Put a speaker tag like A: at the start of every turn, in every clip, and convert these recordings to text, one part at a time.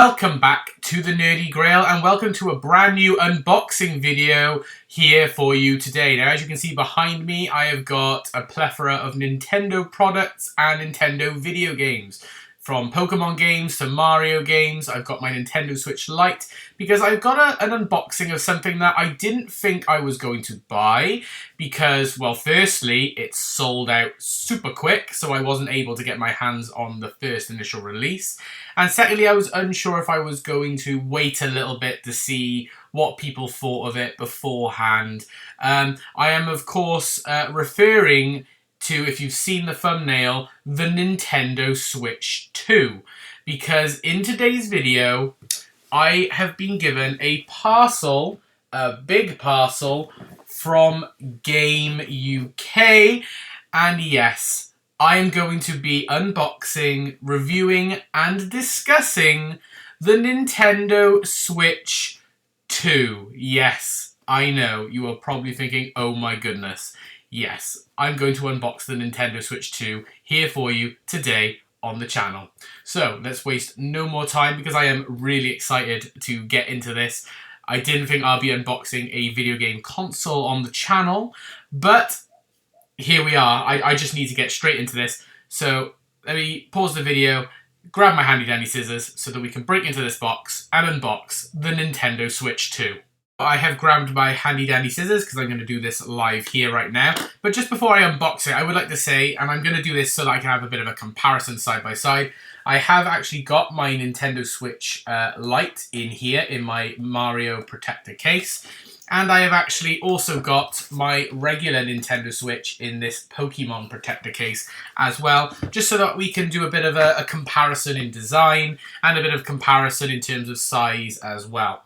A: Welcome back to the Nerdy Grail and welcome to a brand new unboxing video here for you today. Now, as you can see behind me, I have got a plethora of Nintendo products and Nintendo video games. From Pokemon games to Mario games, I've got my Nintendo Switch Lite because I've got an unboxing of something that I didn't think I was going to buy because, well, firstly, it sold out super quick, so I wasn't able to get my hands on the first initial release. And secondly, I was unsure if I was going to wait a little bit to see what people thought of it beforehand. I am, of course, referring to, if you've seen the thumbnail, the Nintendo Switch 2. Because in today's video, I have been given a parcel, a big parcel, from Game UK. And yes, I am going to be unboxing, reviewing, and discussing the Nintendo Switch 2. Yes, I know, you are probably thinking, oh my goodness. Yes, I'm going to unbox the Nintendo Switch 2 here for you today on the channel. So, let's waste no more time because I am really excited to get into this. I didn't think I'll be unboxing a video game console on the channel, but here we are. I just need to get straight into this. So, let me pause the video, grab my handy dandy scissors so that we can break into this box and unbox the Nintendo Switch 2. I have grabbed my handy dandy scissors because I'm going to do this live here right now. But just before I unbox it, I would like to say, and I'm going to do this so that I can have a bit of a comparison side by side, I have actually got my Nintendo Switch Lite in here in my Mario Protector case. And I have actually also got my regular Nintendo Switch in this Pokemon Protector case as well, just so that we can do a bit of a comparison in design and a bit of comparison in terms of size as well.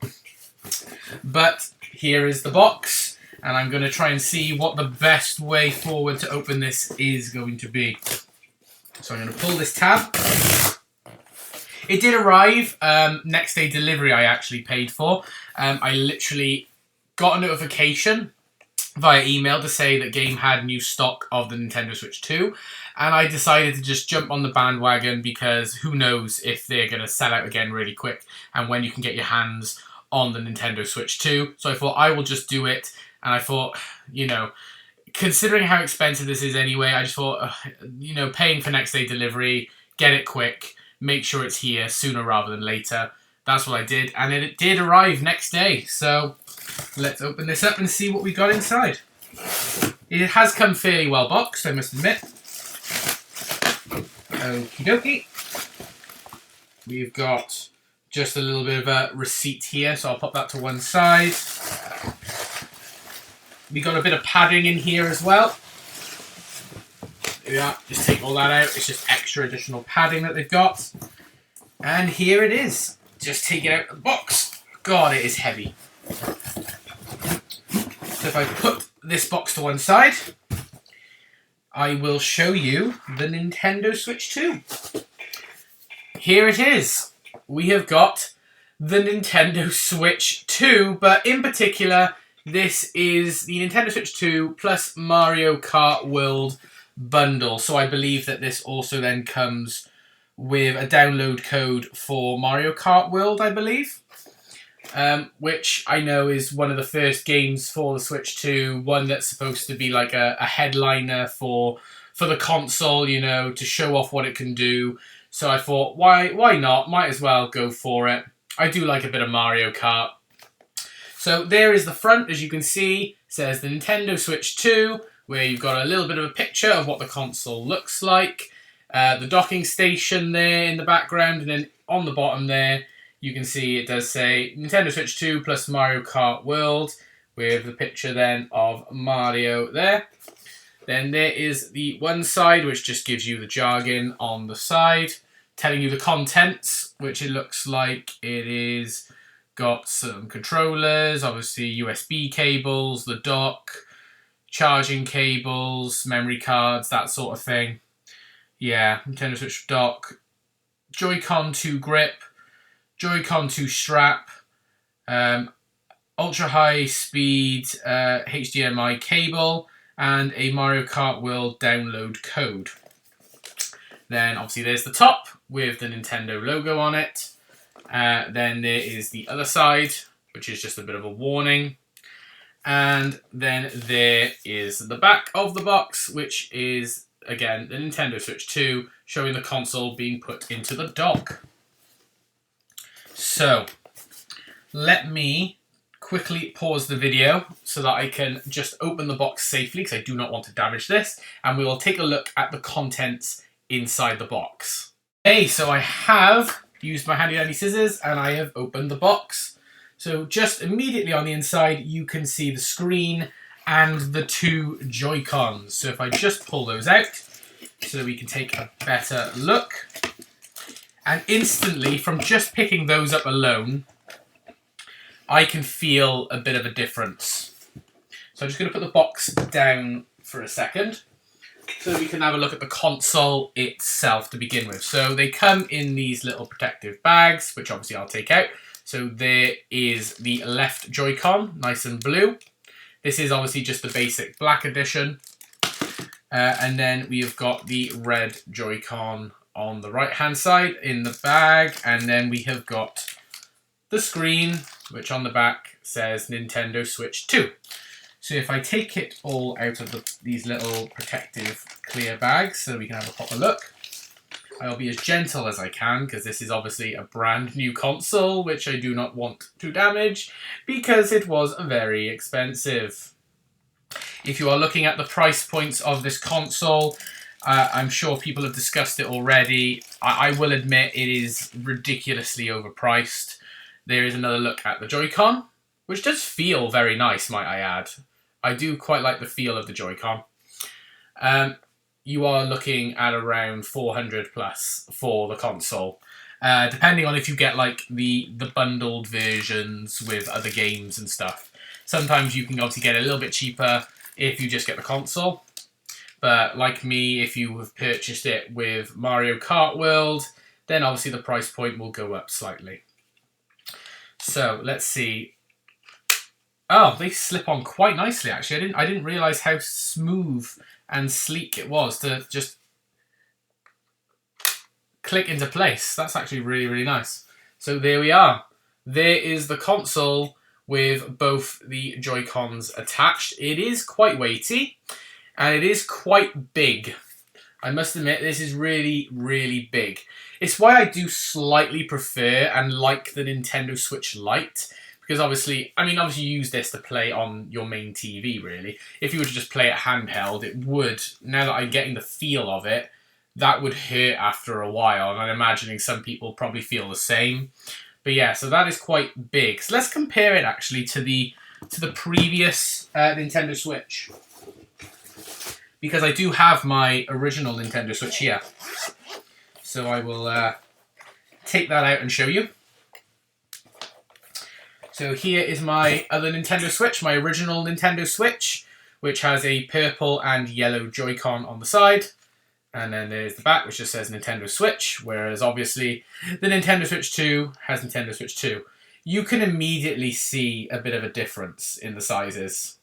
A: But here is the box, and I'm going to try and see what the best way forward to open this is going to be. So I'm going to pull this tab. It did arrive, next day delivery I actually paid for. I literally got a notification via email to say that Game had new stock of the Nintendo Switch 2, and I decided to just jump on the bandwagon because who knows if they're going to sell out again really quick and when you can get your hands on the Nintendo Switch 2. So I thought I will just do it, and I thought, you know, considering how expensive this is anyway, I just thought, you know, paying for next day delivery, get it quick, make sure it's here sooner rather than later. That's what I did, and it did arrive next day. So let's open this up and see what we got inside. It has come fairly well boxed, I must admit. Okie dokie. We've got just a little bit of a receipt here, so I'll pop that to one side. We got a bit of padding in here as well. Yeah, just take all that out. It's just extra additional padding that they've got. And here it is. Just take it out of the box. God, it is heavy. So if I put this box to one side, I will show you the Nintendo Switch 2. Here it is. We have got the Nintendo Switch 2, but in particular, this is the Nintendo Switch 2 plus Mario Kart World bundle. So I believe that this also then comes with a download code for Mario Kart World, I believe. Which I know is one of the first games for the Switch 2, one that's supposed to be like a headliner for the console, you know, to show off what it can do. So I thought, why not? Might as well go for it. I do like a bit of Mario Kart. So there is the front, as you can see. It says the Nintendo Switch 2, where you've got a little bit of a picture of what the console looks like. The docking station there in the background, and then on the bottom there, you can see it does say Nintendo Switch 2 plus Mario Kart World, with the picture then of Mario there. Then there is the one side, which just gives you the jargon on the side, telling you the contents, which it looks like it is got some controllers, obviously USB cables, the dock, charging cables, memory cards, that sort of thing. Yeah, Nintendo Switch dock, Joy-Con 2 grip, Joy-Con 2 strap, ultra high speed HDMI cable, and a Mario Kart World download code. Then obviously there's the top with the Nintendo logo on it. Then there is the other side, which is just a bit of a warning. And then there is the back of the box, which is, again, the Nintendo Switch 2, showing the console being put into the dock. So, let me quickly pause the video so that I can just open the box safely, because I do not want to damage this, and we will take a look at the contents inside the box. Okay, so I have used my handy dandy scissors and I have opened the box. So just immediately on the inside, you can see the screen and the two Joy-Cons. So if I just pull those out so we can take a better look. And instantly, from just picking those up alone, I can feel a bit of a difference. So I'm just going to put the box down for a second so we can have a look at the console itself to begin with. So they come in these little protective bags, which obviously I'll take out. So there is the left Joy-Con, nice and blue. This is obviously just the basic black edition. And then we have got the red Joy-Con on the right-hand side in the bag. And then we have got the screen, which on the back says Nintendo Switch 2. So if I take it all out of these little protective clear bags so we can have a proper look, I'll be as gentle as I can, because this is obviously a brand new console, which I do not want to damage, because it was very expensive. If you are looking at the price points of this console, I'm sure people have discussed it already. I will admit it is ridiculously overpriced. There is another look at the Joy-Con, which does feel very nice, might I add. I do quite like the feel of the Joy-Con. You are looking at around 400 plus for the console, depending on if you get like the bundled versions with other games and stuff. Sometimes you can obviously get it a little bit cheaper if you just get the console, but like me, if you have purchased it with Mario Kart World, then obviously the price point will go up slightly. So let's see. Oh, they slip on quite nicely actually. I didn't realise how smooth and sleek it was to just click into place. That's actually really, really nice. So there we are. There is the console with both the Joy-Cons attached. It is quite weighty and it is quite big. I must admit, this is really, really big. It's why I do slightly prefer and like the Nintendo Switch Lite. Because obviously you use this to play on your main TV, really. If you were to just play it handheld, it would, now that I'm getting the feel of it, that would hurt after a while. And I'm imagining some people probably feel the same. But yeah, so that is quite big. So let's compare it actually to the previous Nintendo Switch. Because I do have my original Nintendo Switch here. So I will take that out and show you. So here is my other Nintendo Switch, my original Nintendo Switch, which has a purple and yellow Joy-Con on the side. And then there's the back, which just says Nintendo Switch, whereas obviously the Nintendo Switch 2 has Nintendo Switch 2. You can immediately see a bit of a difference in the sizes.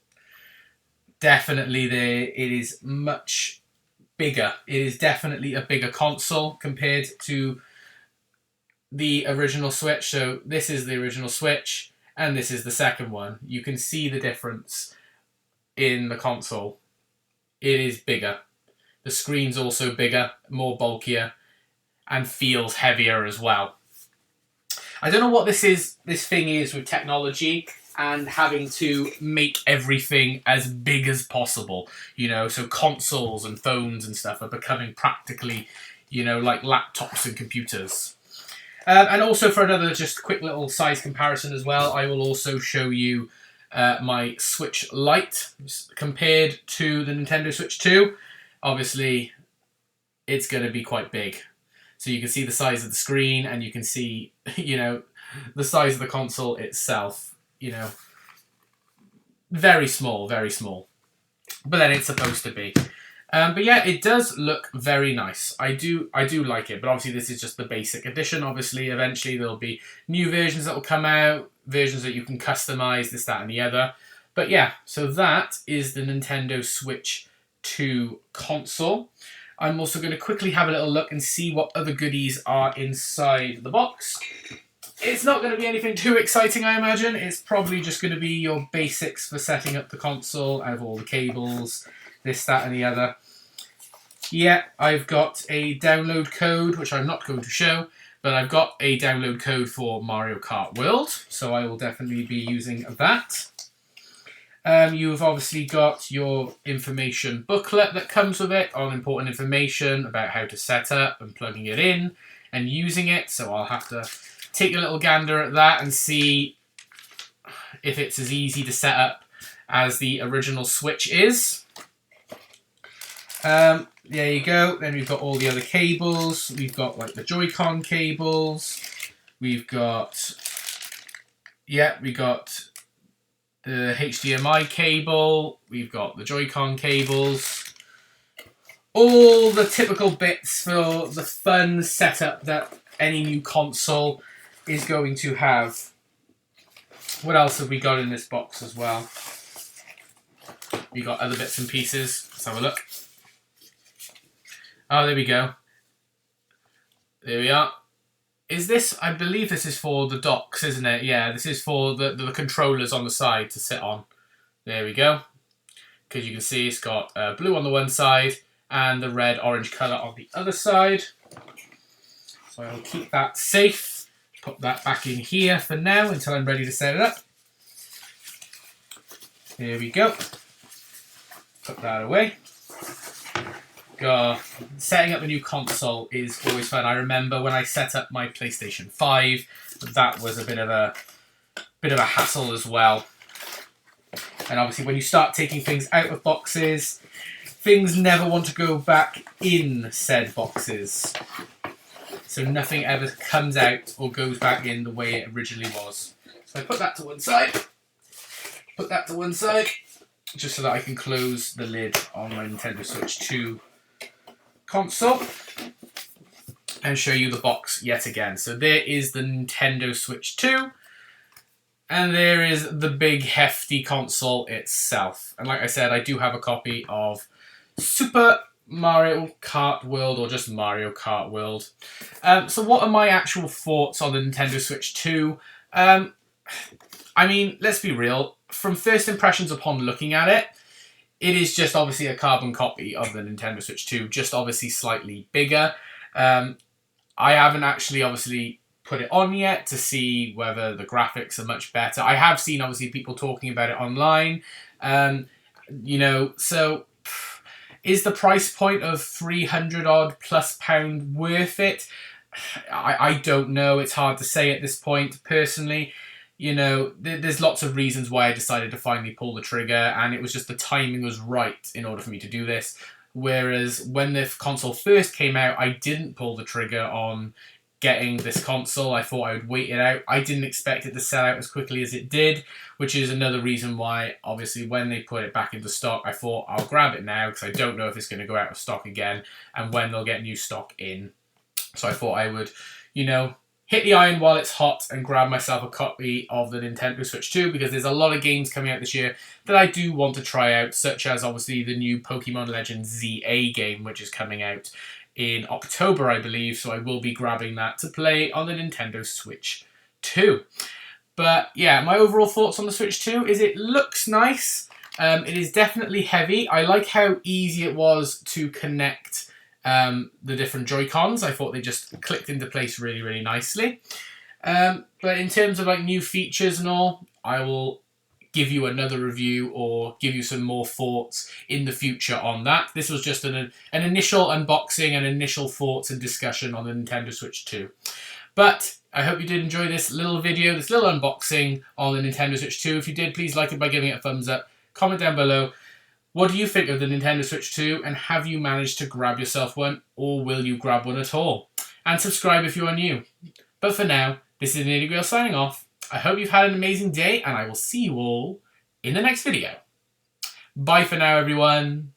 A: Definitely it is much bigger. It is definitely a bigger console compared to the original Switch. So this is the original Switch. And this is the second one. You can see the difference in the console. It is bigger. The screen's also bigger, more bulkier, and feels heavier as well. I don't know what this thing is with technology and having to make everything as big as possible. You know, so consoles and phones and stuff are becoming practically, you know, like laptops and computers. And also for another just quick little size comparison as well, I will also show you my Switch Lite compared to the Nintendo Switch 2. Obviously, it's going to be quite big. So you can see the size of the screen and you can see, you know, the size of the console itself, you know, very small, very small. But then it's supposed to be. But yeah, it does look very nice. I do like it, but obviously this is just the basic edition. Obviously, eventually there'll be new versions that will come out, versions that you can customize, this, that, and the other. But yeah, so that is the Nintendo Switch 2 console. I'm also going to quickly have a little look and see what other goodies are inside the box. It's not going to be anything too exciting, I imagine. It's probably just going to be your basics for setting up the console. I have all the cables, this, that, and the other. Yeah, I've got a download code, which I'm not going to show, but I've got a download code for Mario Kart World, so I will definitely be using that. You've obviously got your information booklet that comes with it on important information about how to set up and plugging it in and using it, so I'll have to take a little gander at that and see if it's as easy to set up as the original Switch is. There you go. Then we've got all the other cables. We've got like the Joy-Con cables. We've got, yeah, we got the HDMI cable. We've got the Joy-Con cables. All the typical bits for the fun setup that any new console is going to have. What else have we got in this box as well? We got other bits and pieces. Let's have a look. Oh, there we go. There we are. Is this, I believe this is for the docks, isn't it? Yeah, this is for the controllers on the side to sit on. There we go. Because you can see it's got blue on the one side and the red-orange colour on the other side. So I'll keep that safe. Put that back in here for now until I'm ready to set it up. There we go. Put that away. Setting up a new console is always fun. I remember when I set up my PlayStation 5, that was a bit of a hassle as well. And obviously when you start taking things out of boxes, things never want to go back in said boxes. So nothing ever comes out or goes back in the way it originally was. So I put that to one side. Put that to one side, just so that I can close the lid on my Nintendo Switch 2 console and show you the box yet again. So there is the Nintendo Switch 2 and there is the big hefty console itself. And like I said, I do have a copy of Super Mario Kart World, or just Mario Kart World. So what are my actual thoughts on the Nintendo Switch 2? I mean, let's be real. From first impressions upon looking at it, it is just obviously a carbon copy of the Nintendo Switch 2, just obviously slightly bigger. I haven't actually obviously put it on yet to see whether the graphics are much better. I have seen obviously people talking about it online. You know, so is the price point of £300 odd plus worth it? I don't know. It's hard to say at this point, personally. You know, there's lots of reasons why I decided to finally pull the trigger, and it was just the timing was right in order for me to do this. Whereas when the console first came out, I didn't pull the trigger on getting this console. I thought I would wait it out. I didn't expect it to sell out as quickly as it did, which is another reason why, obviously, when they put it back into stock, I thought I'll grab it now because I don't know if it's going to go out of stock again and when they'll get new stock in. So I thought I would, you know, hit the iron while it's hot and grab myself a copy of the Nintendo Switch 2, because there's a lot of games coming out this year that I do want to try out, such as obviously the new Pokemon Legends ZA game, which is coming out in October, I believe, so I will be grabbing that to play on the Nintendo Switch 2. But yeah, my overall thoughts on the Switch 2 is it looks nice. It is definitely heavy. I like how easy it was to connect the different Joy-Cons. I thought they just clicked into place really, really nicely. But in terms of like new features and all, I will give you another review or give you some more thoughts in the future on that. This was just an initial unboxing and initial thoughts and discussion on the Nintendo Switch 2. But I hope you did enjoy this little video, this little unboxing on the Nintendo Switch 2. If you did, please like it by giving it a thumbs up. Comment down below. What do you think of the Nintendo Switch 2, and have you managed to grab yourself one, or will you grab one at all? And subscribe if you are new. But for now, this is Nerdy Grail signing off. I hope you've had an amazing day, and I will see you all in the next video. Bye for now, everyone.